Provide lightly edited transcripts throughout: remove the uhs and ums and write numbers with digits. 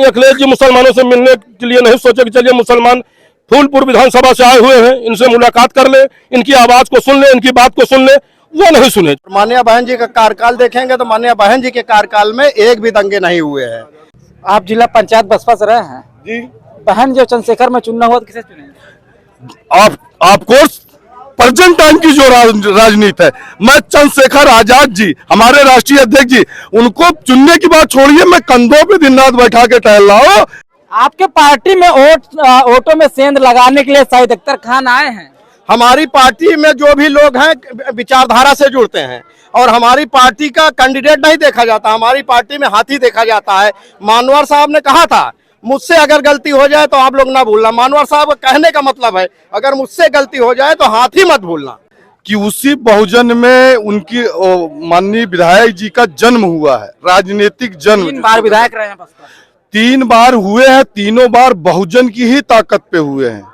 अखिलेश जी मुसलमानों से मिलने के लिए नहीं सोचे कि चलिए मुसलमान फूलपुर विधानसभा से आए हुए हैं, इनसे मुलाकात कर ले, इनकी आवाज को सुन ले, इनकी बात को सुन ले, वो नहीं सुने। माननीय बहन जी का कार्यकाल देखेंगे तो माननीय बहन जी के कार्यकाल में एक भी दंगे नहीं हुए हैं। आप जिला पंचायत बसपा से रहे हैं जी, बहन जो चंद्रशेखर में चुनना हुआ तो किसे चुनेंगे? आपको प्रेजेंट टाइम की जो राजनीति है, मैं चंद्रशेखर आजाद जी हमारे राष्ट्रीय अध्यक्ष जी, उनको चुनने की बात छोड़िए, मैं कंधों पे दिन रात बैठा के टहल रहा हूँ। आपके पार्टी में ऑटो में सेंध लगाने के लिए शाहिद अख्तर खान आए हैं। हमारी पार्टी में जो भी लोग हैं विचारधारा से जुड़ते हैं और हमारी पार्टी का कैंडिडेट नहीं देखा जाता, हमारी पार्टी में हाथी देखा जाता है। मानवर साहब ने कहा था मुझसे अगर गलती हो जाए तो आप लोग ना भूलना। मानवर साहब कहने का मतलब है अगर मुझसे गलती हो जाए तो हाथी मत भूलना। कि उसी बहुजन में उनकी माननीय विधायक जी का जन्म हुआ है, राजनीतिक जन्म। 3 बार विधायक रहे हैं बसपा। 3 बार हुए हैं, तीनों बार बहुजन की ही ताकत पे हुए हैं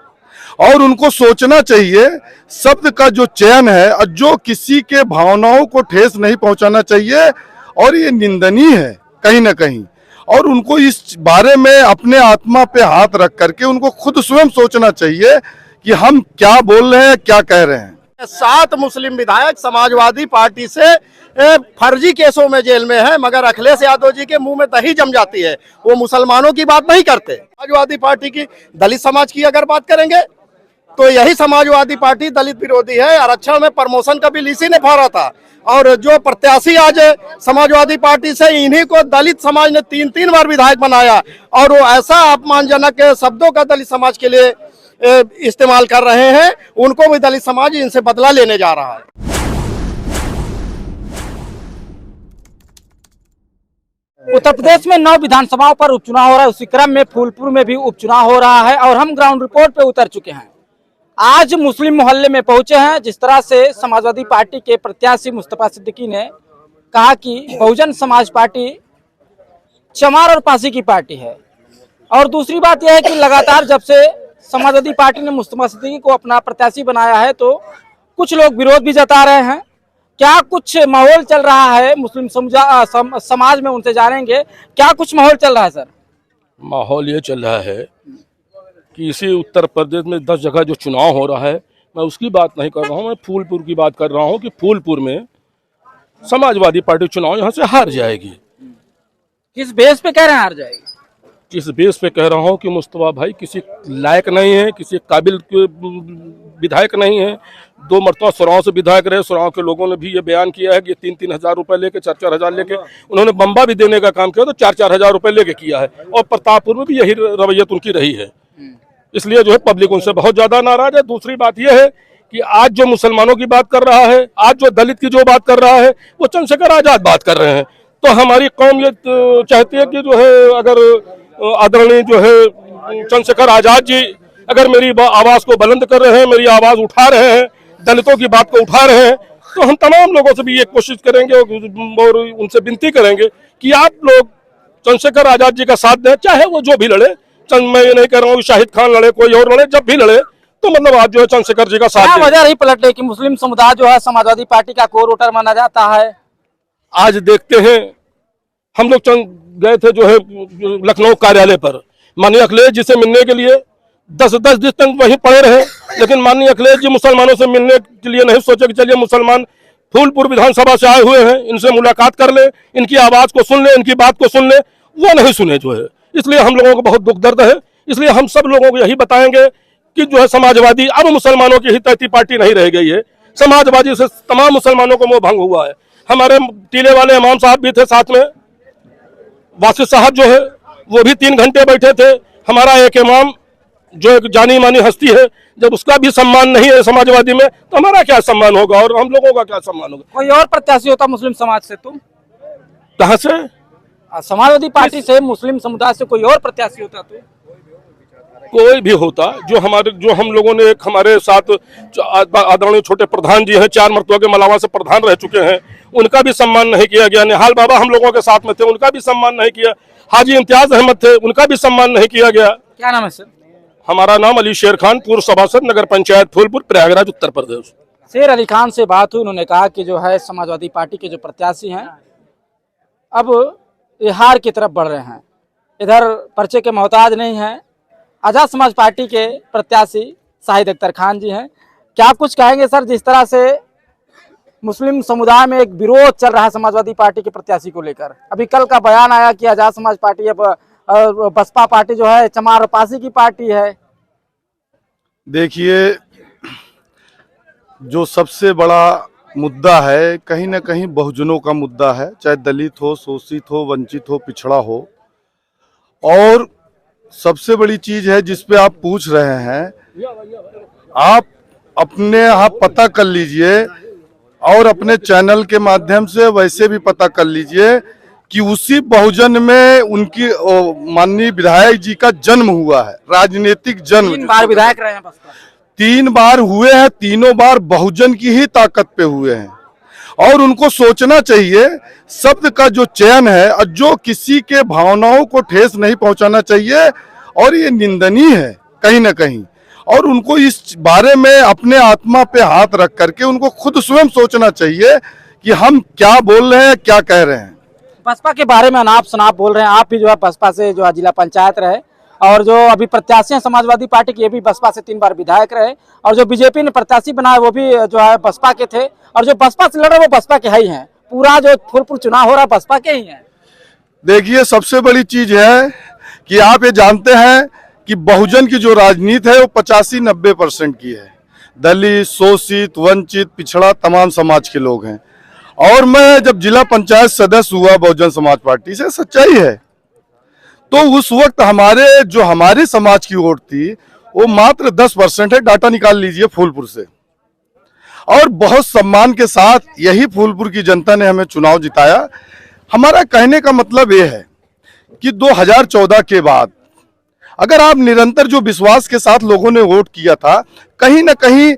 और उनको सोचना चाहिए शब्द का जो चयन है और जो किसी के भावनाओं को ठेस नहीं पहुंचाना चाहिए, और ये निंदनीय है कहीं ना कहीं। और उनको इस बारे में अपने आत्मा पे हाथ रख करके उनको खुद स्वयं सोचना चाहिए कि हम क्या बोल रहे हैं, क्या कह रहे हैं। 7 मुस्लिम विधायक समाजवादी पार्टी से फर्जी केसों में जेल में है, मगर अखिलेश यादव जी के मुंह में दही जम जाती है। वो मुसलमानों की बात नहीं करते। समाजवादी पार्टी की दलित समाज की अगर बात करेंगे तो यही समाजवादी पार्टी दलित विरोधी है। आरक्षण में प्रमोशन का बिल इसी ने फाड़ा था और जो प्रत्याशी आज समाजवादी पार्टी से, इन्हीं को दलित समाज ने 3 बार विधायक बनाया और वो ऐसा अपमानजनक शब्दों का दलित समाज के लिए इस्तेमाल कर रहे हैं। उनको भी दलित समाज इनसे बदला लेने जा रहा है। उत्तर प्रदेश में 9 विधानसभाओं पर उपचुनाव हो रहा है। उसी क्रम में फूलपुर में भी उपचुनाव हो रहा है और हम ग्राउंड रिपोर्ट पे उतर चुके हैं। आज मुस्लिम मोहल्ले में पहुंचे हैं। जिस तरह से समाजवादी पार्टी के प्रत्याशी मुस्तफा सिद्दीकी ने कहा कि बहुजन समाज पार्टी चमार और पासी की पार्टी है, और दूसरी बात यह है कि लगातार जब से समाजवादी पार्टी ने मुस्तफा सिद्दीकी को अपना प्रत्याशी बनाया है तो कुछ लोग विरोध भी जता रहे हैं। क्या कुछ माहौल चल रहा है मुस्लिम समाज में, उनसे जानेंगे क्या कुछ माहौल चल रहा है। सर, माहौल ये चल रहा है कि इसी उत्तर प्रदेश में 10 जगह जो चुनाव हो रहा है, मैं उसकी बात नहीं कर रहा हूँ, मैं फूलपुर की बात कर रहा हूँ कि फूलपुर में समाजवादी पार्टी चुनाव यहाँ से हार जाएगी। किस बेस पे कह रहे हैं हार जाएगी? किस बेस पे कह रहा हूँ कि मुस्तफा भाई किसी लायक नहीं है, किसी काबिल विधायक नहीं है। 2 मरतबा सुराव से विधायक रहे। सुराव के लोगों ने भी ये बयान किया है कि 3-3 हज़ार रुपए लेके, 4-4 हज़ार लेके उन्होंने बम्बा भी देने का काम किया तो 4-4 हज़ार रुपए लेके किया है। और प्रतापपुर में भी यही रवैयत उनकी रही है, इसलिए जो है पब्लिक उनसे बहुत ज्यादा नाराज है। दूसरी बात यह है कि आज जो मुसलमानों की बात कर रहा है, आज जो दलित की जो बात कर रहा है, वो चंद्रशेखर आजाद बात कर रहे हैं। तो हमारी कौम ये चाहती है कि जो है अगर आदरणीय जो है चंद्रशेखर आजाद जी अगर मेरी आवाज को बुलंद कर रहे हैं, मेरी आवाज उठा रहे हैं, दलितों की बात को उठा रहे हैं, तो हम तमाम लोगों से भी ये कोशिश करेंगे और उनसे विनती करेंगे कि आप लोग चंद्रशेखर आजाद जी का साथ दें, चाहे वो जो भी लड़े। मैं ये नहीं कह रहा हूँ कि शाहिद खान लड़े, कोई और लड़े, जब भी लड़े तो मतलब आज जो है चंद्रशेखर जी का साथ। क्या वजह रही पलटने की? मुस्लिम समुदाय जो है समाजवादी पार्टी का कोर वोटर माना जाता है। आज देखते हैं, हम लोग गए थे जो है लखनऊ कार्यालय पर, माननीय अखिलेश जी से मिलने के लिए 10-10 दिन तक वहीं पड़े रहे, लेकिन माननीय अखिलेश जी मुसलमानों से मिलने के लिए नहीं सोचे कि चलिए मुसलमान फूलपुर विधानसभा से आए हुए हैं, इनसे मुलाकात कर ले, इनकी आवाज को सुन ले, इनकी बात को सुन ले, वो नहीं सुने जो है। इसलिए हम लोगों को बहुत दुख दर्द है। इसलिए हम सब लोगों को यही बताएंगे कि जो है समाजवादी अब मुसलमानों की हितैषी पार्टी नहीं रह गई है। समाजवादी से तमाम मुसलमानों को मोह भंग हुआ है। हमारे टीले वाले इमाम साहब भी थे साथ में, वासिफ साहब जो है वो भी 3 घंटे बैठे थे। हमारा एक इमाम जो एक जानी मानी हस्ती है, जब उसका भी सम्मान नहीं है समाजवादी में, तो हमारा क्या सम्मान होगा और हम लोगों का क्या सम्मान होगा? कोई और प्रत्याशी होता मुस्लिम समाज से? तुम कहाँ से? समाजवादी पार्टी से, मुस्लिम समुदाय से कोई और प्रत्याशी होता तो? कोई भी होता। जो हम लोगों ने एक हमारे साथ आदरणीय छोटे प्रधान जी हैं, 4 मरतबा के मलावा से प्रधान रह चुके हैं, उनका भी सम्मान नहीं किया गया। निहाल बाबा हम लोगों के साथ में थे, उनका भी सम्मान नहीं किया। हाजी इम्तियाज अहमद थे, उनका भी सम्मान नहीं किया गया। क्या नाम है सर? हमारा नाम अली शेर खान, पूर्व सभासद नगर पंचायत फूलपुर, प्रयागराज, उत्तर प्रदेश। शेर अली खान से बात हुई, उन्होंने कहा कि जो है समाजवादी पार्टी के जो प्रत्याशी हैं अब ये हार की तरफ बढ़ रहे हैं। इधर पर्चे के मोहताज नहीं हैं। आजाद समाज पार्टी के प्रत्याशी शाहिद अख्तर खान जी हैं। क्या कुछ कहेंगे सर, जिस तरह से मुस्लिम समुदाय में एक विरोध चल रहा है समाजवादी पार्टी के प्रत्याशी को लेकर? अभी कल का बयान आया कि आजाद समाज पार्टी अब बसपा पार्टी जो है चमार और पासी की पार्टी है। देखिए, जो सबसे बड़ा मुद्दा है कहीं ना कहीं बहुजनों का मुद्दा है, चाहे दलित हो, शोषित हो, वंचित हो, पिछड़ा हो। और सबसे बड़ी चीज है जिस पे आप पूछ रहे हैं, आप अपने यहाँ पता कर लीजिए और अपने चैनल के माध्यम से वैसे भी पता कर लीजिए कि उसी बहुजन में उनकी माननीय विधायक जी का जन्म हुआ है, राजनीतिक जन्म। 3 बार विधायक रहे हैं बसपा। 3 बार हुए हैं, तीनों बार बहुजन की ही ताकत पे हुए हैं। और उनको सोचना चाहिए, शब्द का जो चयन है और जो किसी के भावनाओं को ठेस नहीं पहुंचाना चाहिए, और ये निंदनीय है कहीं ना कहीं। और उनको इस बारे में अपने आत्मा पे हाथ रख करके उनको खुद स्वयं सोचना चाहिए कि हम क्या बोल रहे हैं, क्या कह रहे हैं। बसपा के बारे में अनाप शनाप बोल रहे हैं। आप भी जो है बसपा से जो है जिला पंचायत रहे, और जो अभी प्रत्याशी हैं समाजवादी पार्टी के, ये भी बसपा से 3 बार विधायक रहे, और जो बीजेपी ने प्रत्याशी बनाए वो भी जो है बसपा के थे, और जो बसपा से लड़े वो बसपा के ही हैं। पूरा जो फूलपुर चुनाव हो रहा है बसपा के ही है। देखिए, सबसे बड़ी चीज है कि आप ये जानते हैं कि बहुजन की जो राजनीति है वो 85-90% की है। दलित, शोषित, वंचित, पिछड़ा तमाम समाज के लोग हैं। और मैं जब जिला पंचायत सदस्य हुआ बहुजन समाज पार्टी से, सच्चाई है, तो उस वक्त हमारे समाज की वोट थी वो मात्र 10% है। डाटा निकाल लीजिए फूलपुर से। और बहुत सम्मान के साथ यही फूलपुर की जनता ने हमें चुनाव जिताया। हमारा कहने का मतलब ये है कि 2014 के बाद अगर आप निरंतर जो विश्वास के साथ लोगों ने वोट किया था, कहीं ना कहीं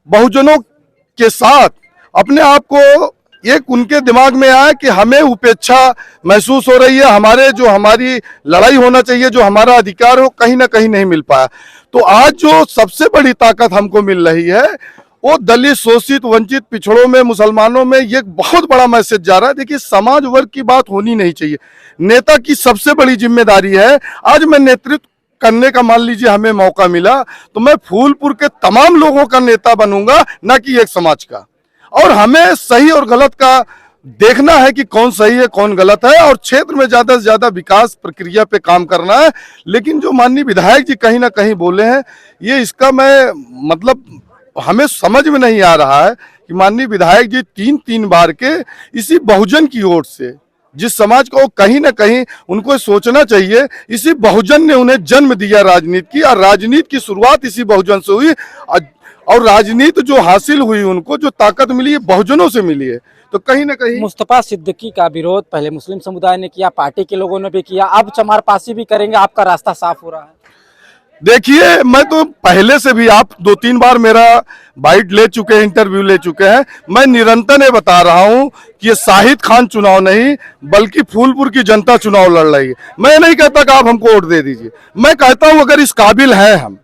बहुजनों के साथ अपने आप को एक उनके दिमाग में आया कि हमें उपेक्षा महसूस हो रही है, हमारी लड़ाई होना चाहिए, जो हमारा अधिकार हो कहीं ना कहीं नहीं मिल पाया। तो आज जो सबसे बड़ी ताकत हमको मिल रही है वो दलित, शोषित, वंचित, पिछड़ों में, मुसलमानों में ये बहुत बड़ा मैसेज जा रहा है। देखिए, समाज वर्ग की बात होनी नहीं चाहिए। नेता की सबसे बड़ी जिम्मेदारी है, आज मैं नेतृत्व करने का मान लीजिए हमें मौका मिला तो मैं फूलपुर के तमाम लोगों का नेता बनूंगा, ना कि एक समाज का। और हमें सही और गलत का देखना है कि कौन सही है कौन गलत है, और क्षेत्र में ज्यादा से ज्यादा विकास प्रक्रिया पे काम करना है। लेकिन जो माननीय विधायक जी कहीं ना कहीं बोले हैं, ये इसका मैं मतलब हमें समझ में नहीं आ रहा है कि माननीय विधायक जी 3 बार के इसी बहुजन की ओर से, जिस समाज को कहीं ना कहीं उनको सोचना चाहिए, इसी बहुजन ने उन्हें जन्म दिया राजनीति की, और राजनीति की शुरुआत इसी बहुजन से हुई। और राजनीति जो हासिल हुई, उनको जो ताकत मिली है बहुजनों से मिली है। तो कहीं ना कहीं मुस्तफा सिद्दीकी का विरोध पहले मुस्लिम समुदाय ने किया, पार्टी के लोगों ने भी किया, अब चमार पासी भी करेंगे। आपका रास्ता साफ हो रहा है। देखिए, मैं तो पहले से भी, आप 2-3 बार मेरा बाइट ले चुके हैं, इंटरव्यू ले चुके हैं, मैं निरंतर ये बता रहा हूं कि ये शाहिद खान चुनाव नहीं बल्कि फूलपुर की जनता चुनाव लड़ रही है। मैं नहीं कहता कि आप हमको वोट दे दीजिए, मैं कहता हूं अगर इस काबिल हैं हम,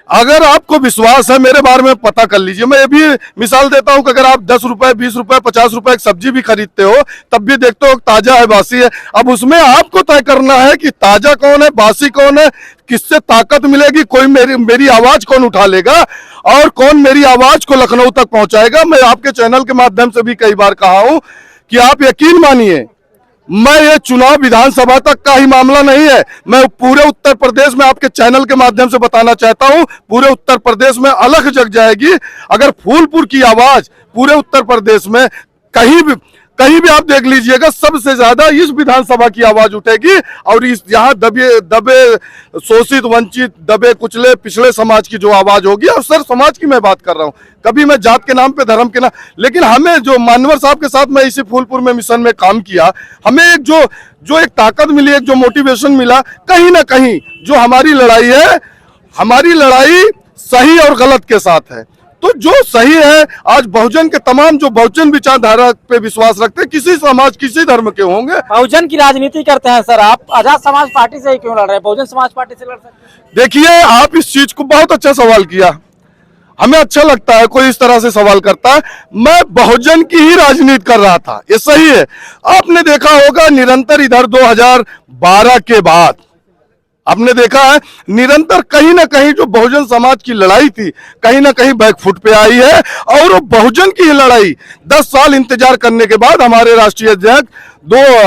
अगर आपको विश्वास है, मेरे बारे में पता कर लीजिए। मैं ये भी मिसाल देता हूं कि अगर आप 10 रुपए, 20 रुपए, 50 रुपए एक सब्जी भी खरीदते हो, तब भी देखते हो ताजा है बासी है। अब उसमें आपको तय करना है कि ताजा कौन है, बासी कौन है, किससे ताकत मिलेगी, कोई मेरी आवाज कौन उठा लेगा, और कौन मेरी आवाज को लखनऊ तक पहुंचाएगा। मैं आपके चैनल के माध्यम से भी कई बार कहा हूं कि आप यकीन मानिए, मैं ये चुनाव विधानसभा तक का ही मामला नहीं है। मैं पूरे उत्तर प्रदेश में आपके चैनल के माध्यम से बताना चाहता हूं, पूरे उत्तर प्रदेश में अलग जग जाएगी। अगर फूलपुर की आवाज पूरे उत्तर प्रदेश में कहीं भी आप देख लीजिएगा, सबसे ज्यादा इस विधानसभा की आवाज उठेगी। और इस यहाँ दबे शोषित, वंचित, दबे कुचले, पिछड़े समाज की जो आवाज होगी, और सर समाज की मैं बात कर रहा हूँ, कभी मैं जात के नाम पे, धर्म के नाम, लेकिन हमें जो मानवर साहब के साथ मैं इसी फूलपुर में मिशन में काम किया, हमें एक जो एक ताकत मिली, एक जो मोटिवेशन मिला, कहीं ना कहीं जो हमारी लड़ाई है, हमारी लड़ाई सही और गलत के साथ है। तो जो सही है, आज बहुजन के तमाम जो बहुजन विचारधारा पे विश्वास रखते हैं, किसी समाज, किसी धर्म के होंगे, बहुजन की राजनीति करते हैं सर। आप आजाद समाज पार्टी से ही क्यों लड़ रहे हैं, बहुजन समाज पार्टी से लड़ सकते हैं? देखिए, आप इस चीज को बहुत अच्छा सवाल किया, हमें अच्छा लगता है कोई इस तरह से सवाल करता है। मैं बहुजन की ही राजनीति कर रहा था, ये सही है। आपने देखा होगा निरंतर इधर 2012 के बाद आपने देखा है निरंतर कहीं ना कहीं जो बहुजन समाज की लड़ाई थी कहीं ना कहीं बैकफुट पे आई है। और वो बहुजन की लड़ाई 10 साल इंतजार करने के बाद हमारे राष्ट्रीय अध्यक्ष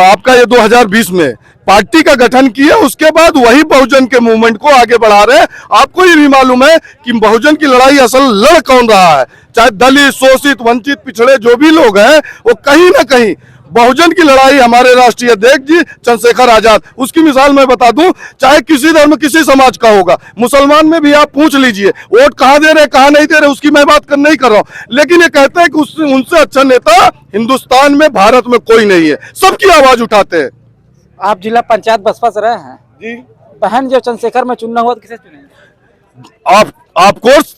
आपका ये 2020 में पार्टी का गठन किया, उसके बाद वही बहुजन के मूवमेंट को आगे बढ़ा रहे हैं। आपको ये भी मालूम है कि बहुजन की लड़ाई असल लड़ कौन रहा है, चाहे दलित, शोषित, वंचित, पिछड़े जो भी लोग हैं, वो कहीं ना कहीं बहुजन की लड़ाई हमारे राष्ट्रीय अध्यक्ष जी चंद्रशेखर आजाद, उसकी मिसाल मैं बता दूं, चाहे किसी धर्म किसी समाज का होगा, मुसलमान में भी आप पूछ लीजिए वोट कहां दे रहे कहां नहीं दे रहे, उसकी मैं बात नहीं कर रहा हूं, लेकिन ये कहते हैं कि उनसे अच्छा नेता हिंदुस्तान में भारत में कोई नहीं है, सबकी आवाज उठाते हैं। आप जिला पंचायत बसपा से रहे हैं जी, बहन जब चंद्रशेखर में चुनना हुआ तो किसे चुनेंगे? आप कोर्स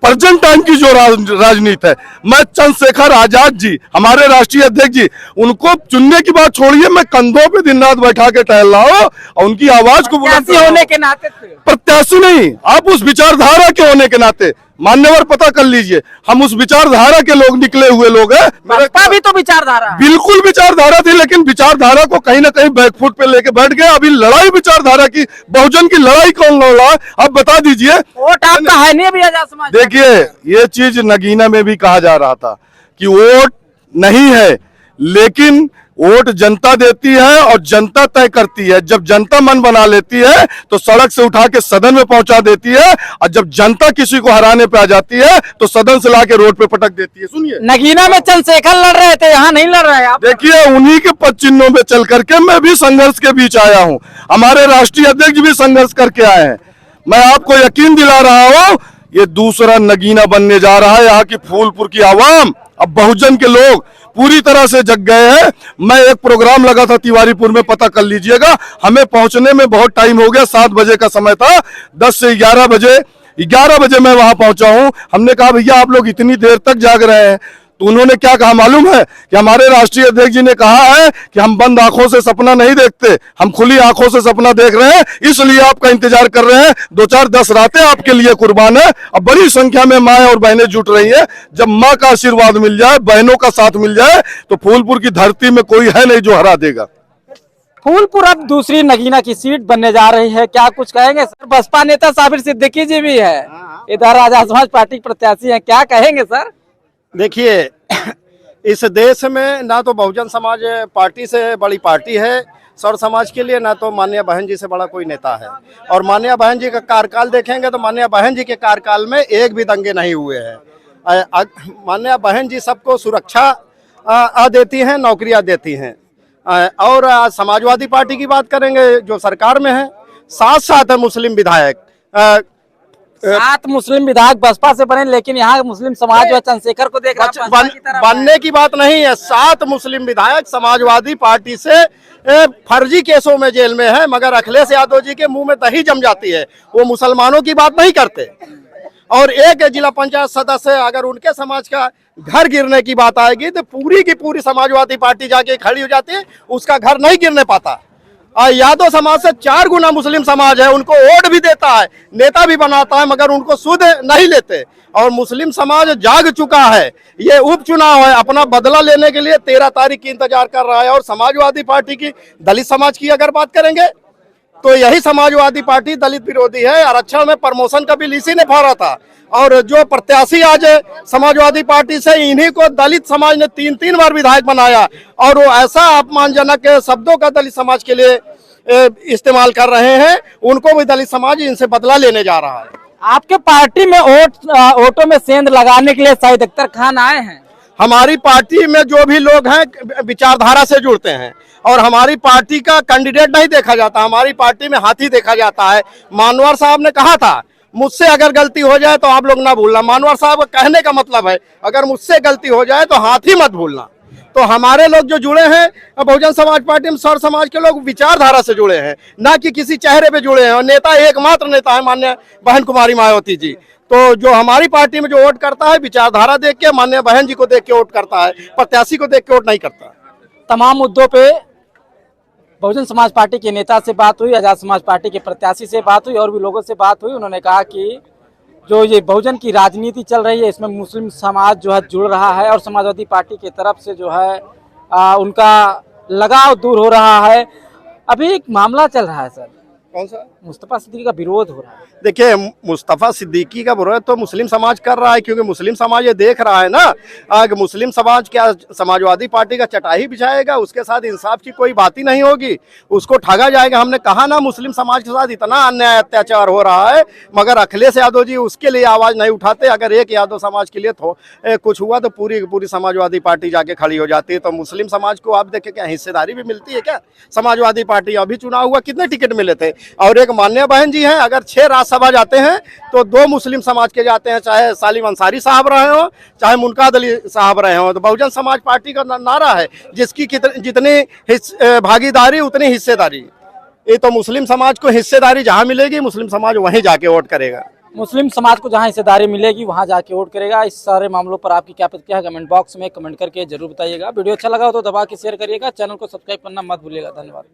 प्रेजेंट टाइम की जो राजनीति है, मैं चंद्रशेखर आजाद जी हमारे राष्ट्रीय अध्यक्ष जी उनको चुनने की बात छोड़िए, मैं कंधों पे दिन रात बैठा के टहल रहा हूं और उनकी आवाज को प्रत्याशी होने के नाते प्रत्याशी नहीं, आप उस विचारधारा के होने के नाते मान्यवर पता कर लीजिए, हम उस विचारधारा के लोग निकले हुए लोग हैं। बसपा भी तो विचारधारा है। बिल्कुल विचारधारा थी, लेकिन विचारधारा को कहीं ना कहीं बैकफुट पे लेके बैठ गए। अभी लड़ाई विचारधारा की, बहुजन की लड़ाई कौन लड़ रहा है आप बता दीजिए। वोट आपका है नहीं अभी आजाद समाज। देखिए ये चीज नगीना में भी कहा जा रहा था कि वोट नहीं है, लेकिन वोट जनता देती है और जनता तय करती है। जब जनता मन बना लेती है तो सड़क से उठा के सदन में पहुंचा देती है, और जब जनता किसी को हराने पे आ जाती है तो सदन से लाके रोड पे पटक देती है। सुनिए, नगीना में चंद्रशेखर लड़ रहे थे, यहाँ नहीं लड़ रहे आप। देखिए उन्हीं के पद चिन्हों में चल करके मैं भी संघर्ष के बीच आया हूं, हमारे राष्ट्रीय अध्यक्ष भी संघर्ष करके आए हैं। मैं आपको यकीन दिला रहा हूं ये दूसरा नगीना बनने जा रहा है। यहाँ की फूलपुर की आवाम, अब बहुजन के लोग पूरी तरह से जग गए हैं। मैं एक प्रोग्राम लगा था तिवारीपुर में, पता कर लीजिएगा, हमें पहुंचने में बहुत टाइम हो गया, 7 बजे का समय था, 10 से 11 बजे मैं वहां पहुंचा हूं। हमने कहा भैया आप लोग इतनी देर तक जाग रहे हैं, तो उन्होंने क्या कहा मालूम है कि हमारे राष्ट्रीय अध्यक्ष जी ने कहा है कि हम बंद आंखों से सपना नहीं देखते, हम खुली आंखों से सपना देख रहे हैं, इसलिए आपका इंतजार कर रहे हैं। 2-4-10 रातें आपके लिए कुर्बान है। अब बड़ी संख्या में माएं और बहनें जुट रही हैं। जब मां का आशीर्वाद मिल जाए, बहनों का साथ मिल जाए, तो फूलपुर की धरती में कोई है नहीं जो हरा देगा। फूलपुर अब दूसरी नगीना की सीट बनने जा रही है, क्या कुछ कहेंगे सर? बसपा नेता साबिर सिद्दीकी जी भी है, इधर आजाद समाज पार्टी के प्रत्याशी हैं, क्या कहेंगे सर? देखिए इस देश में ना तो बहुजन समाज पार्टी से बड़ी पार्टी है सौर समाज के लिए, ना तो माननीय बहन जी से बड़ा कोई नेता है। और माननीय बहन जी का कार्यकाल देखेंगे तो माननीय बहन जी के कार्यकाल में एक भी दंगे नहीं हुए हैं। माननीय बहन जी सबको सुरक्षा देती हैं, नौकरियां देती हैं। और समाजवादी पार्टी की बात करेंगे जो सरकार में है, साथ है मुस्लिम विधायक, 7 मुस्लिम विधायक बसपा से बने, लेकिन यहाँ मुस्लिम समाज जो चंद्रशेखर को देख रहा है बनने की बात नहीं है। 7 मुस्लिम विधायक समाजवादी पार्टी से फर्जी केसों में जेल में है, मगर अखिलेश यादव जी के मुंह में दही जम जाती है, वो मुसलमानों की बात नहीं करते। और एक जिला पंचायत सदस्य अगर उनके समाज का घर गिरने की बात आएगी तो पूरी की पूरी समाजवादी पार्टी जाके खड़ी हो जाती है, उसका घर नहीं गिरने पाता। यादव समाज से 4 गुना मुस्लिम समाज है, उनको वोट भी देता है, नेता भी बनाता है, मगर उनको सुध नहीं लेते। और मुस्लिम समाज जाग चुका है, ये उपचुनाव है, अपना बदला लेने के लिए 13 तारीख की इंतजार कर रहा है। और समाजवादी पार्टी की, दलित समाज की अगर बात करेंगे तो यही समाजवादी पार्टी दलित विरोधी है। आरक्षण में प्रमोशन का बिल इसी ने फाड़ा था, और जो प्रत्याशी आज समाजवादी पार्टी से, इन्हीं को दलित समाज ने 3-3 बार विधायक बनाया, और वो ऐसा अपमानजनक शब्दों का दलित समाज के लिए इस्तेमाल कर रहे हैं, उनको भी दलित समाज इनसे बदला लेने जा रहा है। आपके पार्टी में वोटों में सेंध लगाने के लिए शाहिद अख्तर खान आए हैं। हमारी पार्टी में जो भी लोग हैं विचारधारा से जुड़ते हैं, और हमारी पार्टी का कैंडिडेट नहीं देखा जाता, हमारी पार्टी में हाथी देखा जाता है। मानवर साहब ने कहा था मुझसे अगर गलती हो जाए तो आप लोग ना भूलना। मानवर साहब कहने का मतलब है अगर मुझसे गलती हो जाए तो हाथी मत भूलना। तो हमारे लोग जो जुड़े हैं बहुजन समाज पार्टी में, सौर समाज के लोग विचारधारा से जुड़े हैं, ना कि किसी चेहरे पे जुड़े हैं। और नेता एकमात्र नेता है माननीय बहन कुमारी मायावती जी। तो जो हमारी पार्टी में जो वोट करता है विचारधारा देख के, माननीय बहन जी को देख के वोट करता है, प्रत्याशी को देख के वोट नहीं करता। तमाम मुद्दों पे बहुजन समाज पार्टी के नेता से बात हुई, आजाद समाज पार्टी के प्रत्याशी से बात हुई, और भी लोगों से बात हुई। उन्होंने कहा कि जो ये बहुजन की राजनीति चल रही है इसमें मुस्लिम समाज जो है जुड़ रहा है, और समाजवादी पार्टी की तरफ से जो है उनका लगाव दूर हो रहा है। अभी एक मामला चल रहा है सर, कौन सा? मुस्तफा सिद्दीकी का विरोध हो रहा है। देखिए, मुस्तफा सिद्दीकी का विरोध तो मुस्लिम समाज कर रहा है, क्योंकि मुस्लिम समाज ये देख रहा है ना कि मुस्लिम समाज क्या समाजवादी पार्टी का चटाई बिछाएगा, उसके साथ इंसाफ की कोई बात ही नहीं होगी, उसको ठगा जाएगा। हमने कहा ना, मुस्लिम समाज के साथ इतना अन्याय अत्याचार हो रहा है, मगर अखिलेश यादव जी उसके लिए आवाज नहीं उठाते। अगर एक यादव समाज के लिए कुछ हुआ तो पूरी पूरी समाजवादी पार्टी जाके खड़ी हो जाती है। तो मुस्लिम समाज को आप देखें, क्या हिस्सेदारी भी मिलती है क्या समाजवादी पार्टी? अभी चुनाव हुआ, कितने टिकट मिले थे? और एक मान्य बहन जी हैं, अगर 6 राज्यसभा जाते हैं तो 2 मुस्लिम समाज के जाते हैं, चाहे सालिम अंसारी साहब रहे हो, चाहे मुनकाद अली साहब रहे हो। तो बहुजन समाज पार्टी का नारा है, जिसकी जितनी भागीदारी उतनी हिस्सेदारी। ये तो मुस्लिम समाज को हिस्सेदारी जहां मिलेगी, मुस्लिम समाज वहीं जाके वोट करेगा। मुस्लिम समाज को जहां हिस्सेदारी मिलेगी वहां जाके वोट करेगा। इस सारे मामलों पर आपकी क्या प्रतिक्रिया है, कमेंट बॉक्स में कमेंट करके जरूर बताइएगा। वीडियो अच्छा लगा हो तो दबा के शेयर करिएगा, चैनल को सब्सक्राइब करना मत भूलिएगा। धन्यवाद।